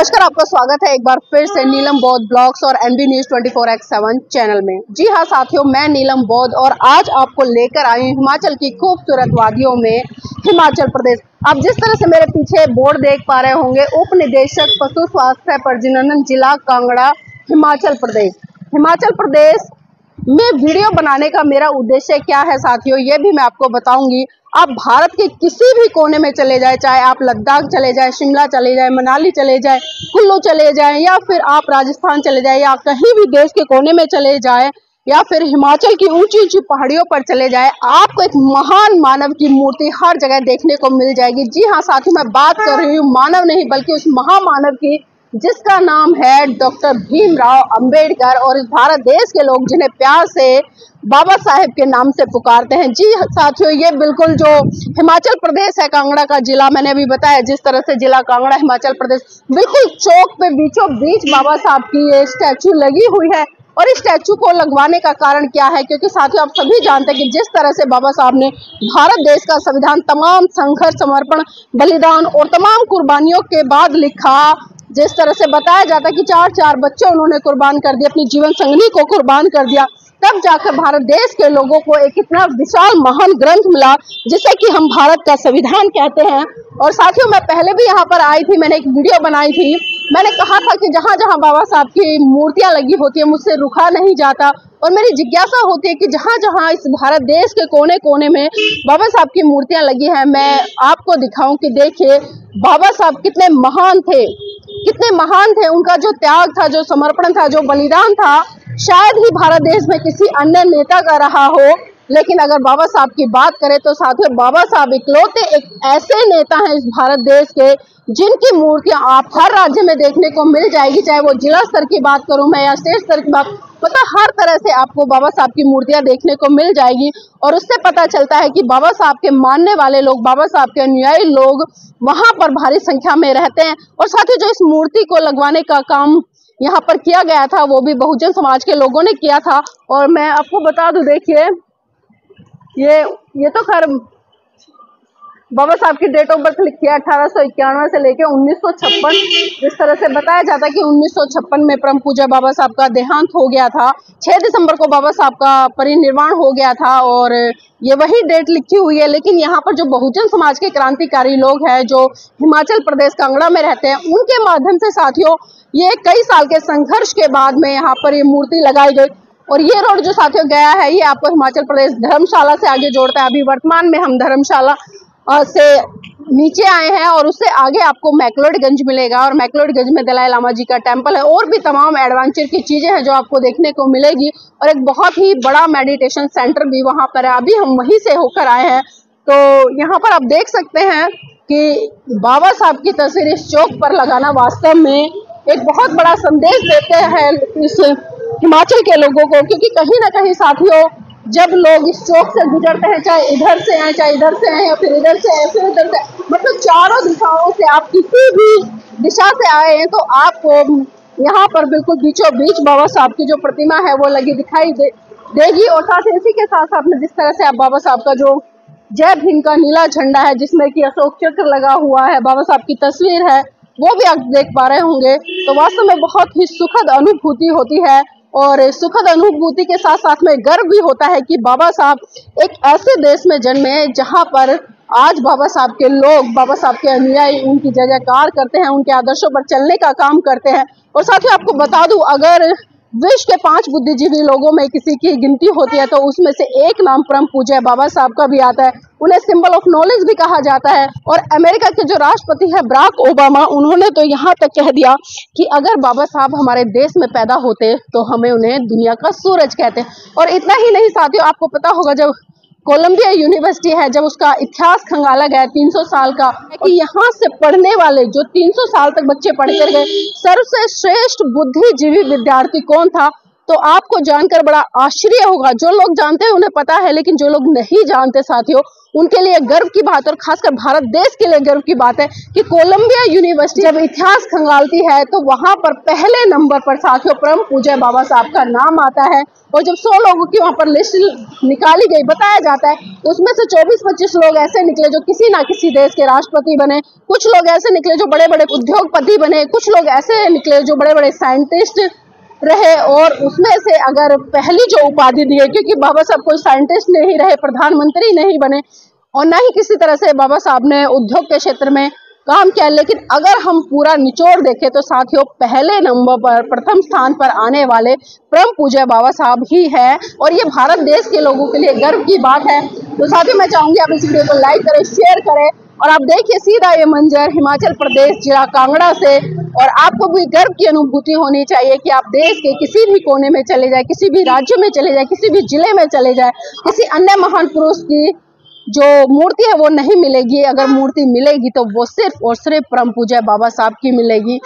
नमस्कार, आपका स्वागत है एक बार फिर से नीलम बौद्ध ब्लॉग्स और एनबी न्यूज 24x7 चैनल में। जी हाँ साथियों, मैं नीलम बौद्ध और आज आपको लेकर आई हूँ हिमाचल की खूबसूरत वादियों में हिमाचल प्रदेश। आप जिस तरह से मेरे पीछे बोर्ड देख पा रहे होंगे, उप निदेशक पशु स्वास्थ्य प्रजनन जिला कांगड़ा हिमाचल प्रदेश। हिमाचल प्रदेश में वीडियो बनाने का मेरा उद्देश्य क्या है साथियों, ये भी मैं आपको बताऊंगी। आप भारत के किसी भी कोने में चले जाए, चाहे आप लद्दाख चले जाए, शिमला चले जाए, मनाली चले जाए, कुल्लू चले जाए, या फिर आप राजस्थान चले जाए, या कहीं भी देश के कोने में चले जाए, या फिर हिमाचल की ऊंची ऊंची पहाड़ियों पर चले जाए, आपको एक महान मानव की मूर्ति हर जगह देखने को मिल जाएगी। जी हाँ साथियों, मैं बात कर रही हूँ मानव नहीं बल्कि उस महामानव की जिसका नाम है डॉक्टर भीमराव अंबेडकर, और इस भारत देश के लोग जिन्हें प्यार से बाबा साहेब के नाम से पुकारते हैं। जी साथियों, ये बिल्कुल जो हिमाचल प्रदेश है, कांगड़ा का जिला, मैंने अभी बताया जिस तरह से जिला कांगड़ा हिमाचल प्रदेश, बिल्कुल चौक पे बीचों बीच बाबा साहब की ये स्टैचू लगी हुई है। और इस स्टैचू को लगवाने का कारण क्या है, क्योंकि साथियों आप सभी जानते हैं कि जिस तरह से बाबा साहब ने भारत देश का संविधान तमाम संघर्ष, समर्पण, बलिदान और तमाम कुर्बानियों के बाद लिखा, जिस तरह से बताया जाता है कि चार बच्चे उन्होंने कुर्बान कर दिया, अपनी जीवन संगनी को कुर्बान कर दिया, तब जाकर भारत देश के लोगों को एक इतना विशाल महान ग्रंथ मिला जिसे कि हम भारत का संविधान कहते हैं। और साथियों मैं पहले भी यहाँ पर आई थी, मैंने एक वीडियो बनाई थी, मैंने कहा था कि जहाँ जहाँ बाबा साहब की मूर्तियां लगी होती है मुझसे रुका नहीं जाता, और मेरी जिज्ञासा होती है कि जहाँ जहाँ इस भारत देश के कोने कोने में बाबा साहब की मूर्तियां लगी हैं, मैं आपको दिखाऊं कि देखिए बाबा साहब कितने महान थे, कितने महान थे। उनका जो त्याग था, जो समर्पण था, जो बलिदान था, शायद ही भारत देश में किसी अन्य नेता का रहा हो। लेकिन अगर बाबा साहब की बात करें तो साथियों बाबा साहब इकलौते एक ऐसे नेता हैं इस भारत देश के जिनकी मूर्तियां आप हर राज्य में देखने को मिल जाएगी, चाहे वो जिला स्तर की बात करूं मैं या स्टेट स्तर की बात, मतलब हर तरह से आपको बाबा साहब की मूर्तियां देखने को मिल जाएगी। और उससे पता चलता है कि बाबा साहब के मानने वाले लोग, बाबा साहब के अनुयायी लोग वहां पर भारी संख्या में रहते हैं। और साथ ही जो इस मूर्ति को लगवाने का काम यहाँ पर किया गया था वो भी बहुजन समाज के लोगों ने किया था। और मैं आपको बता दूं, देखिए ये तो खैर बाबा साहब की डेट ऑफ बर्थ लिखी है 1891 से लेके 1956। जिस तरह से बताया जाता है कि 1956 में परम पूज्य बाबा साहब का देहांत हो गया था, 6 दिसंबर को बाबा साहब का परिनिर्वाण हो गया था, और ये वही डेट लिखी हुई है। लेकिन यहाँ पर जो बहुजन समाज के क्रांतिकारी लोग हैं जो हिमाचल प्रदेश कांगड़ा में रहते हैं, उनके माध्यम से साथियों ये कई साल के संघर्ष के बाद में यहाँ पर ये मूर्ति लगाई गई। और ये रोड जो साथियों गया है, ये आपको हिमाचल प्रदेश धर्मशाला से आगे जोड़ता है। अभी वर्तमान में हम धर्मशाला से नीचे आए हैं और उससे आगे आपको मैक्लोडगंज मिलेगा, और मैक्लोडगंज में दलाई लामा जी का टेम्पल है, और भी तमाम एडवेंचर की चीजें हैं जो आपको देखने को मिलेगी, और एक बहुत ही बड़ा मेडिटेशन सेंटर भी वहां पर है। अभी हम वहीं से होकर आए हैं, तो यहाँ पर आप देख सकते हैं कि बाबा साहब की तस्वीर इस चौक पर लगाना वास्तव में एक बहुत बड़ा संदेश देते हैं इस हिमाचल के लोगों को, क्योंकि कहीं ना कहीं साथियों जब लोग इस चौक से गुजरते हैं, चाहे इधर से आए, चाहे इधर से आए, या फिर इधर से आए, फिर इधर से, मतलब चारों दिशाओं से आप किसी भी दिशा से आए हैं तो आपको यहाँ पर बिल्कुल बीचों बीच बाबा साहब की जो प्रतिमा है वो लगी दिखाई देगी। और साथ ही इसी के साथ साथ में जिस तरह से आप बाबा साहब का जो जय भीम का नीला झंडा है जिसमें कि अशोक चक्र लगा हुआ है, बाबा साहब की तस्वीर है, वो भी आप देख पा रहे होंगे, तो वास्तव में बहुत ही सुखद अनुभूति होती है। और सुखद अनुभूति के साथ साथ में गर्व भी होता है कि बाबा साहब एक ऐसे देश में जन्मे जहां पर आज बाबा साहब के लोग, बाबा साहब के अनुयायी उनकी जय जयकार करते हैं, उनके आदर्शों पर चलने का काम करते हैं। और साथ ही आपको बता दूं, अगर विश्व के 5 बुद्धिजीवी लोगों में किसी की गिनती होती है तो उसमें से एक नाम परम पूज्य बाबा साहब का भी आता है। उन्हें सिंबल ऑफ नॉलेज भी कहा जाता है। और अमेरिका के जो राष्ट्रपति है बराक ओबामा, उन्होंने तो यहाँ तक कह दिया कि अगर बाबा साहब हमारे देश में पैदा होते तो हमें उन्हें दुनिया का सूरज कहते। और इतना ही नहीं साथियों, आपको पता होगा जब कोलंबिया यूनिवर्सिटी है, जब उसका इतिहास खंगाला गया 300 साल का, कि यहाँ से पढ़ने वाले जो 300 साल तक बच्चे पढ़ कर गए, सबसे श्रेष्ठ बुद्धिजीवी विद्यार्थी कौन था, तो आपको जानकर बड़ा आश्चर्य होगा। जो लोग जानते हैं उन्हें पता है, लेकिन जो लोग नहीं जानते साथियों, उनके लिए गर्व की बात और खासकर भारत देश के लिए गर्व की बात है कि कोलंबिया यूनिवर्सिटी जब इतिहास खंगालती है तो वहां पर पहले नंबर पर साथियों परम पूज्य बाबा साहब का नाम आता है। और जब 100 लोगों की वहां पर लिस्ट निकाली गई, बताया जाता है, तो उसमें से 24-25 लोग ऐसे निकले जो किसी ना किसी देश के राष्ट्रपति बने, कुछ लोग ऐसे निकले जो बड़े बड़े उद्योगपति बने, कुछ लोग ऐसे निकले जो बड़े बड़े साइंटिस्ट रहे। और उसमें से अगर पहली जो उपाधि दी है, क्योंकि बाबा साहब कोई साइंटिस्ट नहीं रहे, प्रधानमंत्री नहीं बने और ना ही किसी तरह से बाबा साहब ने उद्योग के क्षेत्र में काम किया, लेकिन अगर हम पूरा निचोड़ देखें तो साथियों पहले नंबर पर, प्रथम स्थान पर आने वाले परम पूज्य बाबा साहब ही है। और ये भारत देश के लोगों के लिए गर्व की बात है। तो साथियों मैं चाहूंगी आप इस वीडियो को लाइक करें, शेयर करें और आप देखिए सीधा ये मंजर हिमाचल प्रदेश जिला कांगड़ा से। और आपको भी गर्व की अनुभूति होनी चाहिए कि आप देश के किसी भी कोने में चले जाए, किसी भी राज्य में चले जाए, किसी भी जिले में चले जाए, किसी अन्य महान पुरुष की जो मूर्ति है वो नहीं मिलेगी। अगर मूर्ति मिलेगी तो वो सिर्फ और सिर्फ परम पूज्य बाबा साहब की मिलेगी।